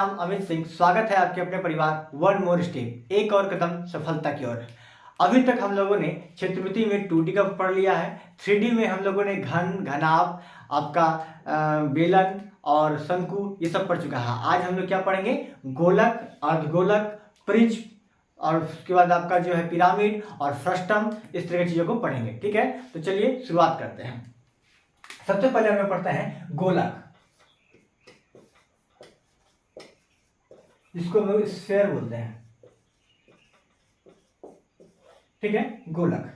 नाम अमित सिंह। स्वागत है आपके अपने परिवार वन मोर स्टेप, एक और कदम सफलता की ओर। अभी तक हम लोगों ने क्षेत्रमिति में 2D का पढ़ लिया है। 3D में हम लोगों ने घन, घनाभ, आपका बेलन और शंकु ये सब पढ़ चुका है। आज हम लोग क्या पढ़ेंगे? गोलक, अर्धगोलक, प्रिज्म और उसके बाद आपका जो है पिरामिड और फ्रस्टम, इस तरह की चीजों को पढ़ेंगे। ठीक है, तो चलिए शुरुआत करते हैं। सबसे पहले हम लोग पढ़ते हैं गोलक, जिसको हम लोग स्फीयर बोलते हैं। ठीक है, गोलक।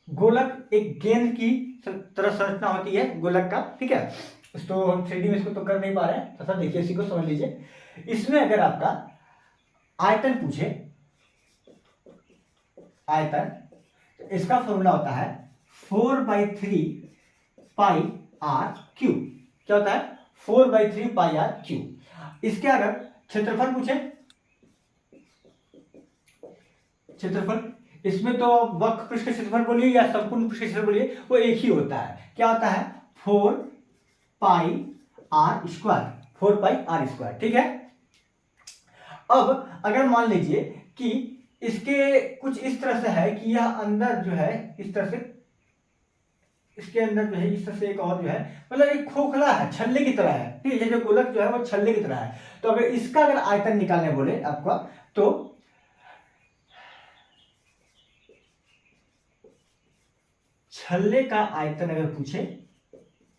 गोलक एक गेंद की तरह संरचना होती है गोलक का। ठीक है, तो हम 3D में इसको तो कर नहीं पा रहे हैं, तथा देखिए इसी को समझ लीजिए। इसमें अगर आपका आयतन पूछे, आयतन, तो इसका फॉर्मूला होता है 4/3 पाई आर क्यू। क्या होता है? 4/3 पाई आर क्यू। इसके अगर क्षेत्रफल पूछे, क्षेत्रफल, इसमें तो वक्र पृष्ठ का क्षेत्रफल बोलिए या संपूर्ण पृष्ठ का क्षेत्रफल बोलिए, वो एक ही होता है। क्या होता है? 4 pi R square, 4 pi R square. ठीक है, अब अगर मान लीजिए कि इसके कुछ इस तरह से है कि यह अंदर जो है इस तरह से, इसके अंदर जो है इस तरह से एक और जो है, मतलब एक खोखला है, छल्ले की तरह है। ठीक है, ये जो गोलक जो है वो छल्ले की तरह है। तो अगर इसका अगर आयतन निकालने बोले आपका, तो छल्ले का आयतन अगर पूछे,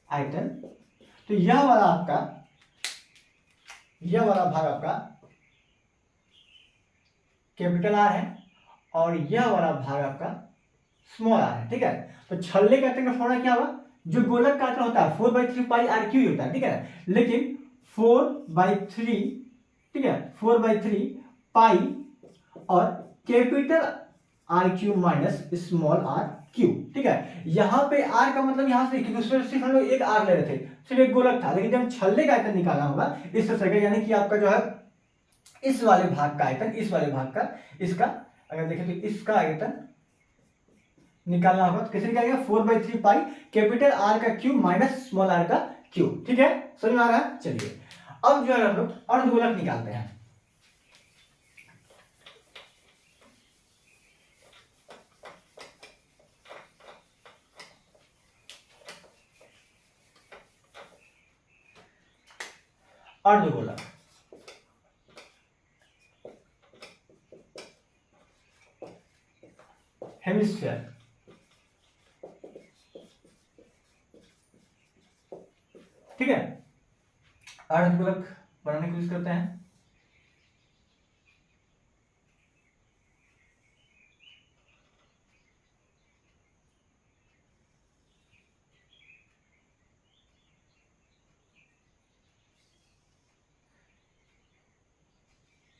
आयतन, तो यह वाला आपका, यह वाला भाग आपका कैपिटल आर है और यह वाला भाग आपका स्मॉल आर है। ठीक है, तो छल्ले का आयतन का फॉर्मूला क्या होगा? जो गोलक का आयतन होता है 4/3 पाई आर क्यू होता है। ठीक है, लेकिन 4/3, ठीक है, 4/3 पाई और capital R Q minus small R Q. ठीक है, यहां पे आर का मतलब यहां से, दूसरे सिर्फ हम लोग एक आर ले रहे थे, सिर्फ एक गोलक था, लेकिन जब छल्ले का आयतन निकालना होगा इस तरह से, यानी कि आपका जो है इस वाले भाग का आयतन, इस वाले भाग का, इसका अगर देखें तो इसका आयतन निकालना होगा तो कैसे निकालेंगे? 4/3 पाई कैपिटल आर का क्यूब माइनस स्मॉल आर का क्यूब। ठीक है, समझ में आ रहा है? चलिए अब जो है हम लोग अर्धगोलक निकालते हैं। अर्धगोलक, हेमिस्फीयर। ठीक है, अर्धगोलक बनाने की कोशिश करते हैं।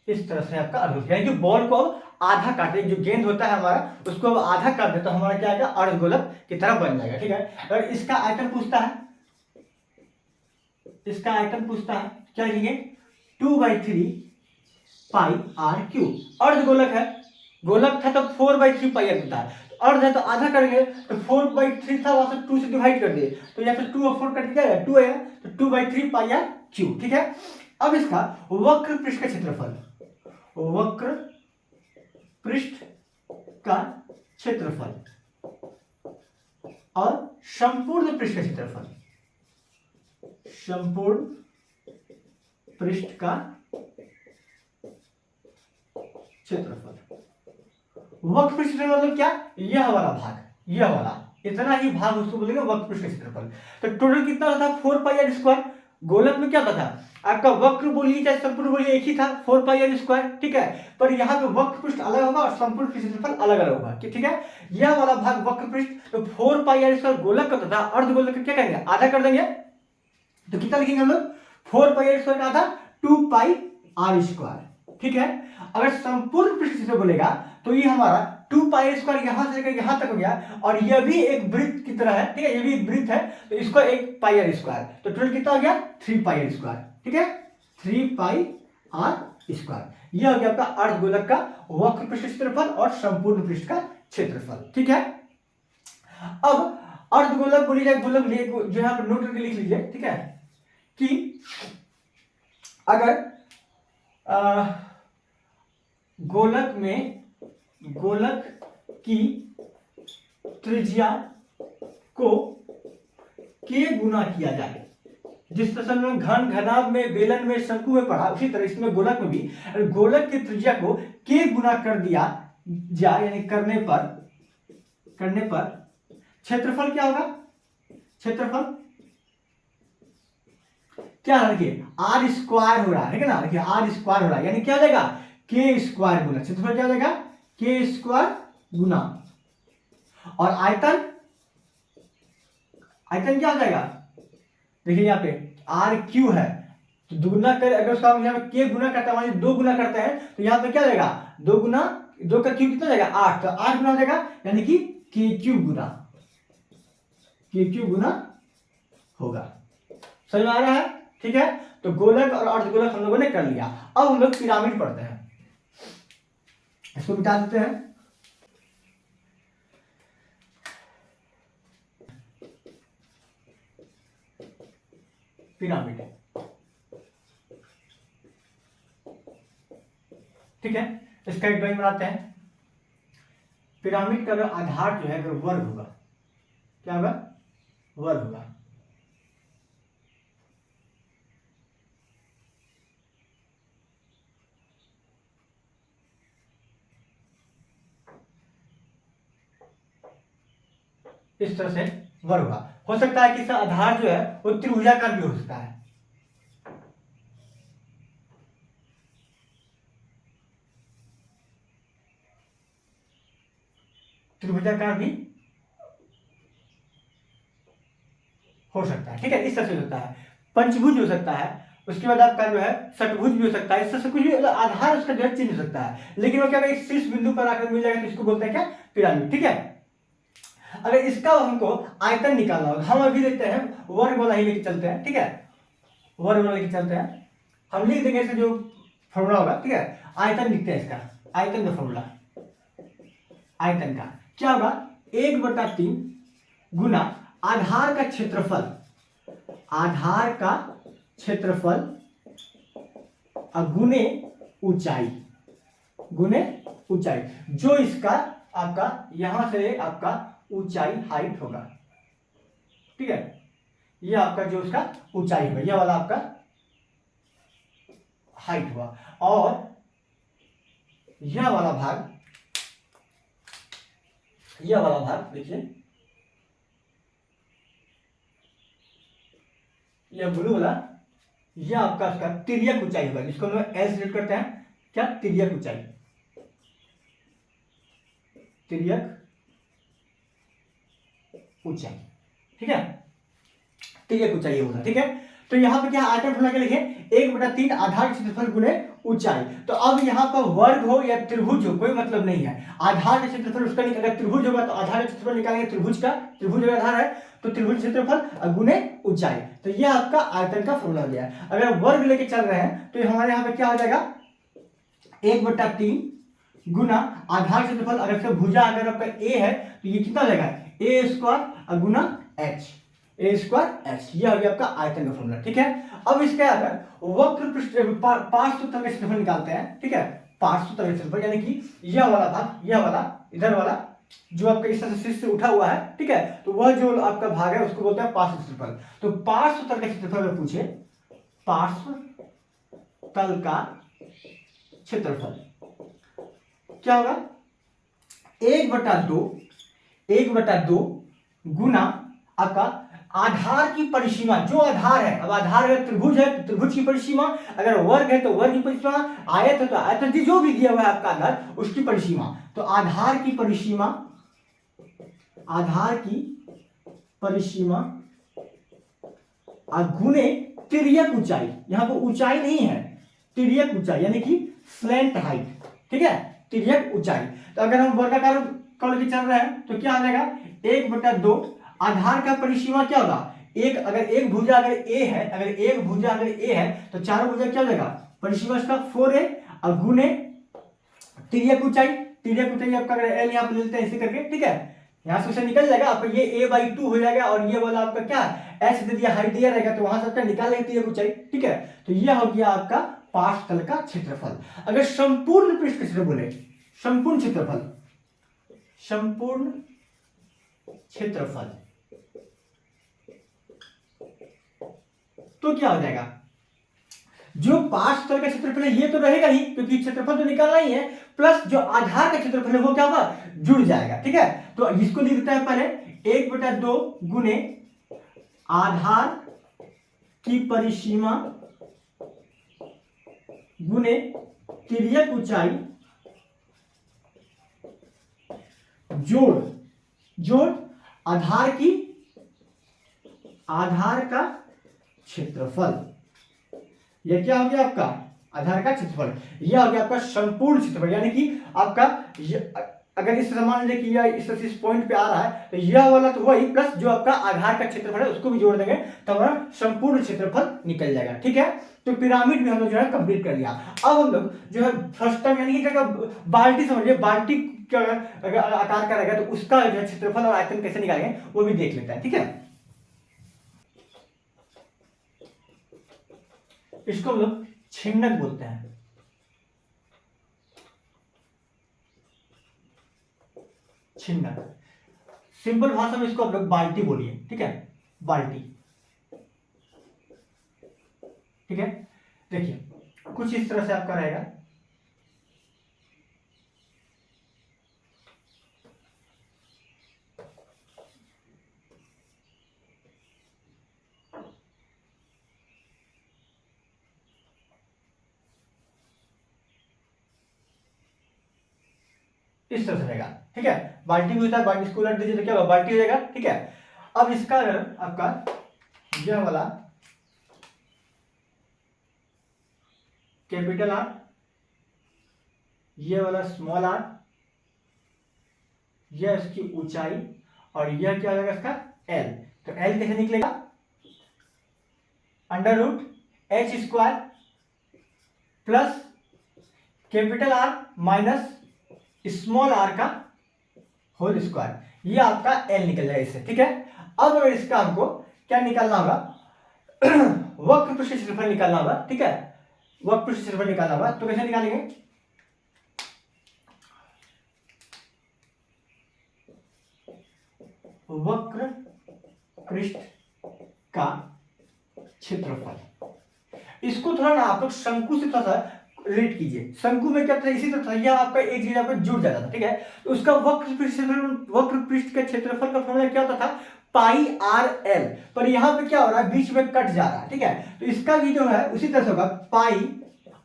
इस तरह से आपका अर्धगोलक, यानी कि बॉल को अब आधा काटे, जो गेंद होता है हमारा उसको अब आधा काट दे तो हमारा क्या आएगा? अर्धगोलक की तरह बन जाएगा। ठीक है, अगर इसका आयतन पूछता है, इसका आयतन पूछता है, क्या लिखेंगे? 2/3 पाई आर क्यूब। अर्धगोलक है, गोलक था तो 4/3 पाई आर होता है, तो अर्ध है तो आधा करेंगे, तो 4/3 था, वहां से 2 से डिवाइड कर दिए तो या फिर 2 और 4 कट जाएगा, 2 आएगा, तो 2/3 पाई आर क्यूब। ठीक है, अब इसका वक्र पृष्ठ का क्षेत्रफल, वक्र पृष्ठ का क्षेत्रफल और संपूर्ण पृष्ठ का क्षेत्रफल, संपूर्ण पृष्ठ का क्षेत्रफल। वक्र पृष्ठ का मतलब क्या? यह वाला भाग, यह वाला इतना ही भाग उसको बोलेंगे वक्र पृष्ठ का क्षेत्रफल। तो टोटल कितना होता है? 4 पाई आर स्क्वायर। गोलक में क्या होता था? आपका वक्र बोलिए चाहे संपूर्ण बोलिए एक ही था, 4 पाई आर स्क्वायर। ठीक है, पर यहाँ पे वक्र पृष्ठ अलग होगा और संपूर्ण पृष्ठ क्षेत्रफल अलग अलग होगा। ठीक है, यह वाला भाग वक्र पृष्ठ, तो 4 पाई आर स्क्वायर गोलक का था, अर्धगोलक का क्या करेंगे? आधा कर देंगे, तो कितना लिखेंगे हम लोग? 4 पाई आर स्क्वायर का आधा 2 पाई आर स्क्वायर। ठीक है, अगर संपूर्ण पृष्ठ से बोलेगा तो ये हमारा 2 पाई स्क्वायर यहां से लेकर यहां तक हो गया, और यह भी एक वृत्त की तरह है। ठीक है, ये भी एक वृत्त है, तो इसको 1 पाई आर स्क्वायर, तो टोटल कितना हो गया? 3 पाई आर स्क्वायर। ठीक है, 3 पाई आर स्क्वायर। यह हो गया आपका अर्धगोलक का वक्र पृष्ठ क्षेत्रफल और संपूर्ण पृष्ठ का क्षेत्रफल। ठीक है, अब अर्धगोलक बोलिए, गोलक जो है आप नोट करके लिख लीजिए। ठीक है, कि अगर गोलक की त्रिज्या को के गुना किया जाए, जिस तरह में घन, घनाभ में, बेलन में, शंकु में पढ़ा, उसी तरह इसमें गोलक में भी गोलक की त्रिज्या को के गुना कर दिया जाए, यानी करने पर क्षेत्रफल क्या होगा? क्षेत्रफल क्या देखिए आर स्क्वायर हो रहा है ना, देखिए आर स्क्वायर हो रहा है, यानी क्या हो जाएगा? के स्क्वायर गुना क्षेत्रफल क्या हो जाएगा? के स्क्वायर गुना, और आयतन क्या हो जाएगा? देखिए यहाँ पे आर क्यू है तो दुगुना कर, अगर उसका यहाँ पे के गुना करता है, दो गुना करते हैं तो यहाँ पे क्या हो जाएगा? दो गुना, दो का क्यू कितना हो जाएगा? 8, तो 8 गुना हो जाएगा, यानी कि के क्यू गुना होगा। समझ में आ रहा है? ठीक है, तो गोलक और अर्धगोलक हम लोगों ने कर लिया। अब हम लोग पिरामिड पढ़ते हैं, इसको मिटा देते हैं। पिरामिड, ठीक है, इसका एक ड्राइंग बनाते हैं। पिरामिड का आधार जो है अगर वर्ग होगा, क्या होगा? वर्ग होगा। इस तरह से वर्ग होगा। हो सकता है कि इसका आधार जो है वो त्रिभुजाकार भी हो सकता है। त्रिभुजाकार भी हो सकता है, ठीक है, इस तरह से हो सकता है। पंचभुज हो सकता है, उसके बाद आपका जो है षटभुज भी हो सकता है। इस तरह से कुछ भी आधार उसका जो है चेंज हो सकता है, लेकिन वो क्या एक शीर्ष बिंदु पर आकर मिल जाएगा तो इसको बोलते हैं क्या? पिरामिड, ठीक है। अगर इसका हमको आयतन निकालना होगा, हम अभी देखते हैं वर्ग वाला ही लेके चलते हैं, ठीक है, वर्ग वाला लेके चलते हैं। हम लिख देंगे इसका जो फॉर्मूला होगा, ठीक है, आयतन लिखते हैं इसका, आयतन का फॉर्मूला, आयतन का क्या होगा? 1/3 गुना आधार का क्षेत्रफल, आधार का क्षेत्रफल गुने ऊंचाई, गुने ऊंचाई, जो इसका आपका यहां से आपका ऊंचाई हाइट होगा, ठीक है, ये आपका जो उसका ऊंचाई होगा, यह वाला आपका हाइट हुआ, और यह वाला भाग, यह वाला भाग देखिए, यह ब्लू वाला, यह आपका उसका तिर्यक ऊंचाई होगा, जिसको हम लोग एल से करते हैं क्या? तिर्यक ऊंचाई, तिर्यक ऊंचाई, ठीक है, तिर्यक ऊंचाई ये होगा, ठीक है। तो यहाँ पे क्या आयतन फॉर्मूला क्या लिखे? 1/3 आधार क्षेत्रफल गुने ऊंचाई। तो अब यहाँ पर वर्ग हो या त्रिभुज हो कोई मतलब नहीं है, आधार का क्षेत्रफल उसका निकाल, अगर त्रिभुज होगा तो आधार का क्षेत्रफल निकालेंगे त्रिभुज का, त्रिभुज अगर आधार है तो त्रिभुज क्षेत्रफल गुने ऊंचाई, तो यह आपका आयतन का फॉर्मूला हो गया। अगर वर्ग लेके चल रहे हैं तो हमारे यहाँ पे क्या हो जाएगा? 1/3 गुना आधार क्षेत्रफल, अगर भुजा अगर आपका ए है तो ये कितना हो जाएगा? ए स्क्वायर गुना एच, ए स्क्वायर एच, यह हो गया आपका आयतन का फॉर्मूला, ठीक है। अब इसके अगर वक्र पृष्ठ पार्श्व तल का क्षेत्रफल निकालते हैं, ठीक है, पार्श्व तल का क्षेत्रफल, यानी कि यह वाला भाग, यह वाला इधर वाला जो आपका इस तरह से शीर्ष से उठा हुआ है, ठीक है, तो वह जो आपका भाग है उसको बोलते हैं पार्श्व क्षेत्रफल। तो पार्श्व तल का क्षेत्रफल में पूछे, पार्श्व तल का क्षेत्रफल क्या होगा? 1/2 गुना आपका आधार की परिसीमा, जो आधार है, अब आधार अगर त्रिभुज है तो त्रिभुज की परिसीमा, अगर वर्ग है तो वर्ग की परिसीमा, आयत है तो आयत, जो भी दिया हुआ है आपका आधार उसकी परिसीमा, तो आधार की परिसीमा, आधार की परिसीमा गुने तिर्यक ऊंचाई, यहां पर ऊंचाई नहीं है, तिर्यक ऊंचाई यानी कि स्लैंट हाइट, ठीक है, तिर्यक ऊंचाई। तो अगर हम वर्गाकार कॉल के चल रहे हैं तो क्या आ जाएगा? 1/2 आधार का परिसीमा क्या होगा? एक, अगर एक भुजा अगर ए है, अगर एक भुजा अगर ए है तो चारों भुजा क्या हो जाएगा? परिसीमा इसका 4a और गुने तिर्यक ऊंचाई, तिर्यक ऊंचाई आपका अगर एल यहाँ पे लेते हैं इसे करके, ठीक है, यहाँ से उसे निकल जाएगा, आपका ये a/2 हो जाएगा, और ये वाला आपका क्या h दे दिया, हाइट दिया रहेगा, तो वहां से आपका निकाल लेते हैं ऊंचाई, ठीक है। तो यह हो गया आपका पार्श्व का क्षेत्रफल। अगर संपूर्ण पृष्ठ का क्षेत्र बोले, संपूर्ण क्षेत्रफल, संपूर्ण क्षेत्रफल, तो क्या हो जाएगा, जो पार्श्व तल का क्षेत्रफल है ये तो रहेगा ही, क्योंकि क्षेत्रफल तो निकालना ही है, प्लस जो आधार का क्षेत्रफल है वो क्या होगा, जुड़ जाएगा, ठीक है। तो इसको लिख देता है पहले 1/2 गुने आधार की परिसीमा गुने तिर्यक ऊंचाई जोड़ आधार का क्षेत्रफल। यह क्या हो गया आपका आधार का क्षेत्रफल, यह हो गया आपका संपूर्ण क्षेत्रफल। यानी कि आपका अगर इस मान लीजिए कि यह इस पॉइंट पे आ रहा है, तो यह वाला तो वही प्लस जो आपका आधार का क्षेत्रफल है उसको भी जोड़ देंगे, तो हमारा संपूर्ण क्षेत्रफल निकल जाएगा, ठीक है। तो पिरामिड में हम लोग जो है कंप्लीट कर लिया। अब हम लोग जो है फर्स्ट टाइम यानी कि बाल्टी समझिए, बाल्टी का अगर आकार का रहेगा तो उसका जो है क्षेत्रफल और आयतन कैसे निकालेंगे वो भी देख लेते हैं, ठीक है। इसको हम लोग छिन्नक बोलते हैं, छिन्नक। सिंपल भाषा में इसको आप लोग बाल्टी बोलिए, ठीक है, बाल्टी, ठीक है। देखिए कुछ इस तरह से आपका रहेगा, इस तरह से रहेगा, ठीक है। बाल्टी भी होता है, बाल्टी इसको उलट दीजिए तो क्या होगा, बाल्टी हो जाएगा, ठीक है। अब इसका आपका यह वाला कैपिटल आर, ये वाला स्मॉल आर, यह इसकी ऊंचाई, और यह क्या हो जाएगा इसका एल। तो एल कैसे निकलेगा, √h² plus capital R minus small R का होल स्क्वायर, ये आपका एल निकल जाएगा इससे, ठीक है। अब अगर इसका हमको क्या निकालना होगा, वक्र पृष्ठ क्षेत्रफल निकालना होगा, ठीक है, वक्र पृष्ठ क्षेत्रफल निकालना होगा। तो कैसे निकालेंगे, वक्र पृष्ठ का क्षेत्रफल, इसको थोड़ा ना आप लोग शंकु से थोड़ा सा रिलेट कीजिए। शंकु में क्या था, इसी तरह था, यह आपका एक जगह पर जुड़ जाता था, ठीक है। तो उसका वक्र पृष्ठ का क्षेत्रफल का फॉर्मूला क्या होता था, πr_l, पर यहां पे क्या हो रहा है, बीच में कट जा रहा है, ठीक है। तो इसका भी जो है उसी तरह से होगा, पाई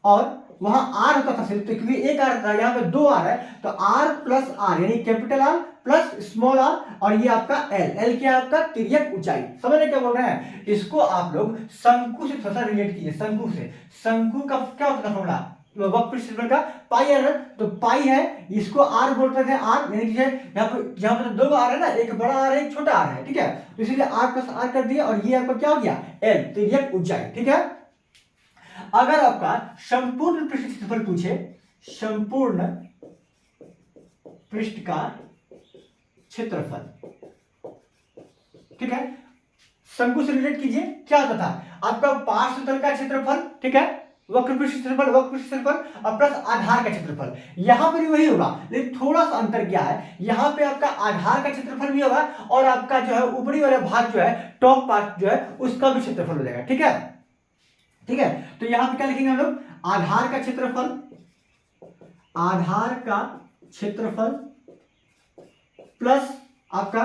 और वहां आर होता था सिर्फ, तो क्योंकि एक आर था, यहाँ पे 2 आर है, तो आर प्लस आर यानी capital R plus small R, और ये आपका एल, एल क्या आपका तिर्यक ऊंचाई। समझ रहे क्या बोल रहे हैं, इसको आप लोग शंकु से थोड़ा सा रिलेट कीजिए, शंकु से। शंकु का क्या होता था फॉर्मूला, वक्र पृष्ठ क्षेत्रफल का पाई आर, तो पाई है, इसको आर बोलते थे, आर यानी कि यहाँ पर 2 आर है ना, एक बड़ा आर है एक छोटा आर है, ठीक है। तो इसीलिए आर प्लस आर कर दिया, और ये आपका क्या हो गया एल, तिर्यक ऊंचाई, ठीक है। अगर आपका संपूर्ण पृष्ठ क्षेत्रफल पूछे, संपूर्ण पृष्ठ का क्षेत्रफल, ठीक है, शंकु से रिलेट कीजिए, क्या होता था आपका पार्श्व तल का क्षेत्रफल, ठीक है, वक्र पृष्ठ क्षेत्रफल और प्लस आधार का क्षेत्रफल। यहां पर भी वही होगा, लेकिन थोड़ा सा अंतर क्या है, यहां पे आपका आधार का क्षेत्रफल भी होगा, और आपका जो है ऊपरी वाला भाग जो है, टॉप पार्ट जो है, उसका भी क्षेत्रफल हो जाएगा, ठीक है, ठीक है। तो यहां पे क्या लिखेंगे हम लोग, आधार का क्षेत्रफल, आधार का क्षेत्रफल प्लस आपका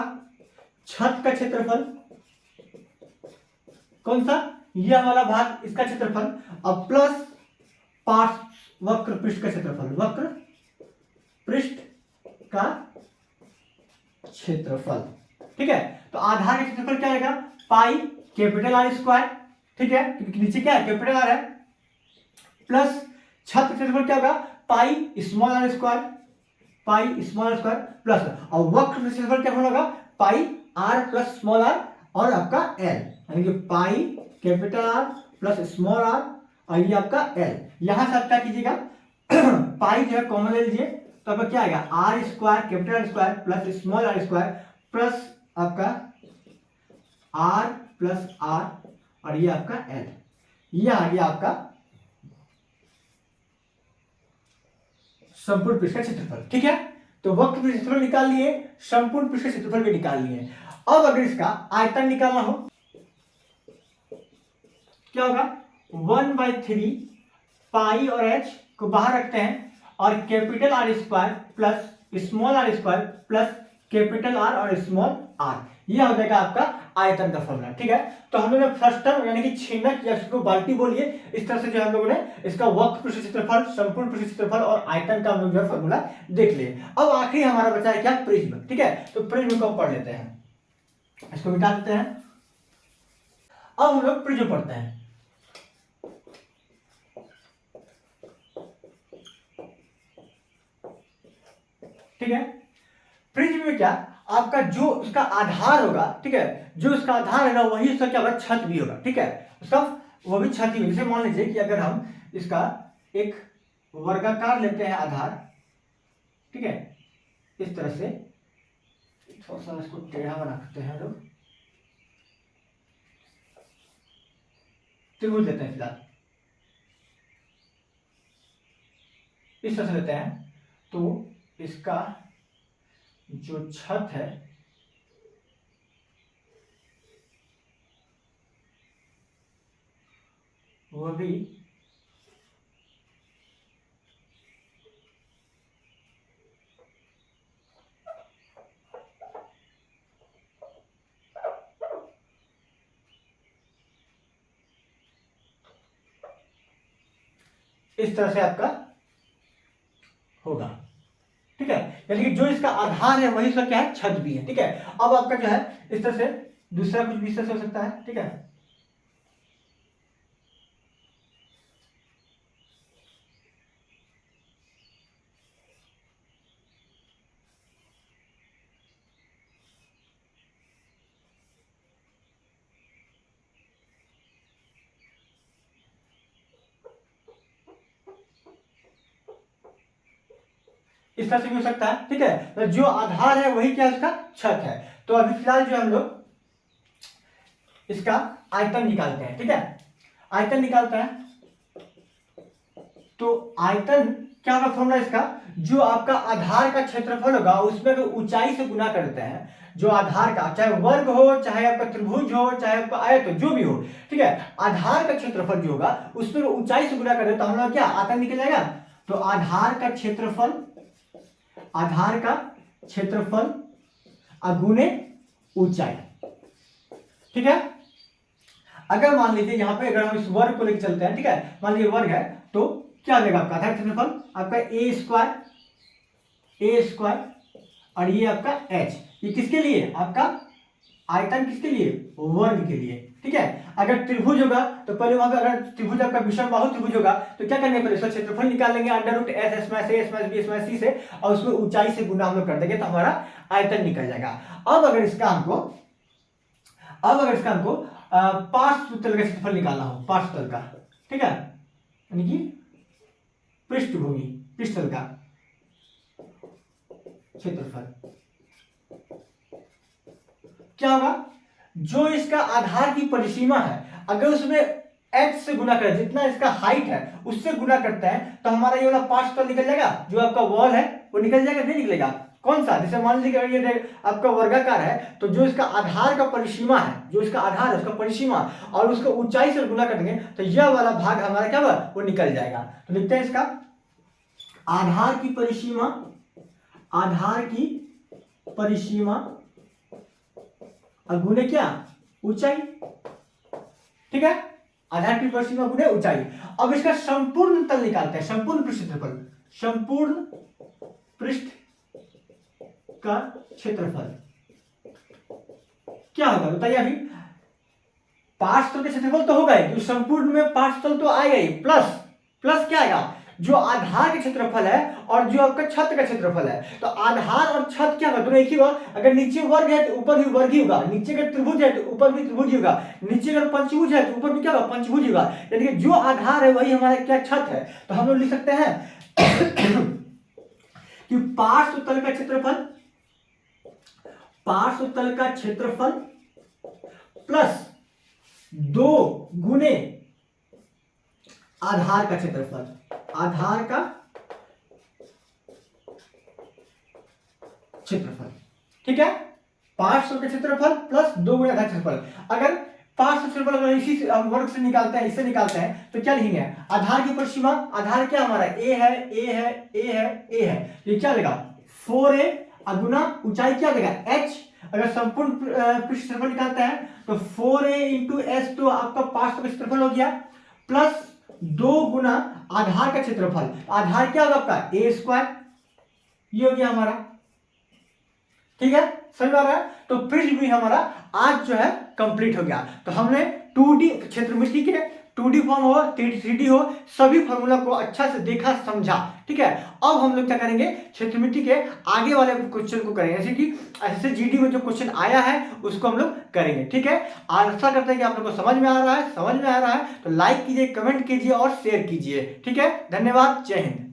छत का क्षेत्रफल, कौन सा, यह वाला भाग, इसका क्षेत्रफल, और प्लस पार्श्व वक्र पृष्ठ का क्षेत्रफल, वक्र पृष्ठ का क्षेत्रफल, ठीक है। तो आधार का क्षेत्रफल क्या आएगा, पाई कैपिटल आर स्क्वायर, ठीक है, क्योंकि नीचे क्या है कैपिटल आर है, प्लस छत का क्षेत्रफल क्या होगा, pi small R square, pi small R square plus, और वक्र क्षेत्रफल क्या होगा, pi R plus small R और आपका एल, यानी कि pi capital R plus small R, और ये आपका एल। यहां से आप क्या कीजिएगा, पाई जो है कॉमन ले लीजिए, तो आपका क्या आएगा R square capital R square plus small R square plus आपका आर प्लस आर और ये आपका एल, ये आ गया आपका संपूर्ण पृष्ठ का क्षेत्रफल। ठीक है, तो वक्र पृष्ठ क्षेत्रफल निकाल लिए, संपूर्ण पृष्ठ का क्षेत्रफल भी निकाल लिए। अब अगर इसका आयतन निकालना हो क्या होगा 1/3 पाई और एच को बाहर रखते हैं और capital R square plus small R square plus capital R और स्मॉल आर, यह हो जाएगा आपका आयतन का फॉर्मूला। ठीक है, तो हम लोगों ने फर्स्ट टर्म यानी कि छिन्नक या इसको बाल्टी बोलिए, इस तरह से जो हम लोगों ने इसका वक्र पृष्ठ क्षेत्रफल, संपूर्ण पृष्ठ क्षेत्रफल और आयतन का हम लोग जो फॉर्मूला देख लिए। अब आखिरी हमारा बचा है क्या प्रिज्म। ठीक है, तो प्रिज्म को पढ़ लेते हैं, इसको मिटा देते हैं। अब हम लोग प्रिज्म पढ़ते हैं। ठीक है, प्रिज्म में क्या आपका जो उसका आधार होगा, ठीक है, जो उसका आधार है ना वही उसका क्या होगा छत भी होगा। ठीक है, उसका वो भी छत ही। जैसे मान लीजिए कि अगर हम इसका एक वर्गाकार लेते हैं आधार, ठीक है, इस तरह से थोड़ा सा इसको टेढ़ा बना सकते हैं हम लोग, त्रिभुज लेते हैं फिलहाल, इस तरह से लेते हैं, तो इसका जो छत है वो भी इस तरह से आपका होगा। ठीक है, यानी कि जो इसका आधार है वही इसका क्या है छत भी है। ठीक है, अब आपका जो है इस तरह से दूसरा कुछ भी इस तरह से हो सकता है। ठीक है, इस तरह से भी हो सकता है। ठीक है, तो जो आधार है वही क्या उसका छत है। तो अभी फिलहाल जो हम लोग इसका आयतन निकालते हैं। ठीक है, आयतन निकालते हैं, तो आयतन क्या होगा फॉर्मूला इसका, जो आपका आधार का क्षेत्रफल होगा उसमें तो ऊंचाई से गुना करते हैं, जो आधार का चाहे वर्ग हो चाहे आपका त्रिभुज हो चाहे आपका आयत हो जो भी हो। ठीक है, आधार का क्षेत्रफल जो होगा उसमें ऊंचाई से गुना करते, तो हम लोग क्या आयतन निकल जाएगा, तो आधार का क्षेत्रफल, आधार का क्षेत्रफल अगुने ऊंचाई। ठीक है, अगर मान लीजिए यहां पे अगर हम इस वर्ग को लेकर चलते हैं, ठीक है, मान लीजिए वर्ग है, तो क्या देगा आपका आधार क्षेत्रफल आपका ए स्क्वायर और ये आपका एच, ये किसके लिए आपका आयतन, किसके लिए वर्ग के लिए। ठीक है, अगर त्रिभुज होगा तो पहले वहां पे अगर त्रिभुज आपका विषम बाहु त्रिभुज होगा तो क्या करने पर इसका क्षेत्रफल निकाल लेंगे अंडर रूट एस स्मैश ए स्मैश बी स्मैश सी से, और उसमें ऊंचाई से गुना हम लोग कर देंगे तो हमारा आयतन निकल जाएगा। अब अगर इसका हमको पार्श्व तल का क्षेत्रफल निकालना हो, पार्श्व तल का, ठीक है, यानी कि पृष्ठभूमि पृष्ठतल का क्षेत्रफल क्या होगा, जो इसका आधार की परिसीमा है अगर उसमें h से गुना करें, जितना इसका हाइट है उससे गुना करते हैं तो हमारा ये वाला पार्श्व तल निकल जाएगा, जो आपका वॉल है वो निकल जाएगा, नहीं निकलेगा। कौन सा, जैसे मान लीजिए ये आपका वर्गाकार है तो जो इसका आधार का परिसीमा है, जो इसका आधार है उसका परिसीमा और उसको ऊंचाई से गुना करेंगे तो यह वाला भाग हमारा क्या हुआ वो निकल जाएगा। तो लिखते हैं इसका आधार की परिसीमा, आधार की परिसीमा गुणे क्या ऊंचाई। ठीक है, आधार की परिसीमा गुणे ऊंचाई। अब इसका संपूर्ण तल निकालते हैं, संपूर्ण पृष्ठ क्षेत्रफल, संपूर्ण पृष्ठ का क्षेत्रफल क्या होगा बताइए। अभी पार्श्व तल का क्षेत्रफल तो होगा ही, संपूर्ण में पार्श्व तल तो आएगा ही, प्लस क्या आएगा, जो आधार का क्षेत्रफल है और जो आपका छत का क्षेत्रफल है। तो आधार और छत क्या होगा, दोनों एक ही होगा। अगर नीचे वर्ग है तो ऊपर भी वर्ग ही होगा, नीचे अगर त्रिभुज है तो ऊपर भी त्रिभुज ही होगा, नीचे अगर पंचभुज है तो ऊपर भी क्या होगा पंचभुज होगा। यानी कि जो आधार है वही हमारा क्या छत है। तो हम लोग लिख सकते हैं कि पार्श्वतल का क्षेत्रफल प्लस 2 गुने आधार का क्षेत्रफल, आधार का क्षेत्रफल, ठीक है। पार्श्व का क्षेत्रफल प्लस 2 गुने आधार क्षेत्रफल। अगर पार्श्व क्षेत्रफल अगर इसी वर्ग से निकालते हैं, इससे निकालते हैं तो क्या लिखेंगे, आधार की ऊपर सीमा, आधार क्या हमारा ए है, ए है, ए है, ए है, ये क्या लेगा 4a गुना ऊंचाई क्या देगा h। अगर संपूर्ण पृष्ठ क्षेत्रफल निकालते हैं तो 4a इंटू एच, तो आपका पार्श्व का क्षेत्रफल हो गया प्लस 2 गुना आधार का क्षेत्रफल, आधार क्या होगा आपका ए स्क्वायर, ये हो गया हमारा, ठीक है, समझ आ रहा है। तो पृष्ठ भी हमारा आज जो है कंप्लीट हो गया। तो हमने 2D क्षेत्रमिति के 2D फॉर्म हो 3D हो सभी फॉर्मूला को अच्छा से देखा समझा, ठीक है। अब हम लोग क्या करेंगे, क्षेत्रमिति के आगे वाले क्वेश्चन को करेंगे, जैसे कि ऐसे जीडी में जो क्वेश्चन आया है उसको हम लोग करेंगे, ठीक है। आशा करते हैं कि आप लोग को समझ में आ रहा है, समझ में आ रहा है तो लाइक कीजिए, कमेंट कीजिए और शेयर कीजिए, ठीक है। धन्यवाद, जय हिंद।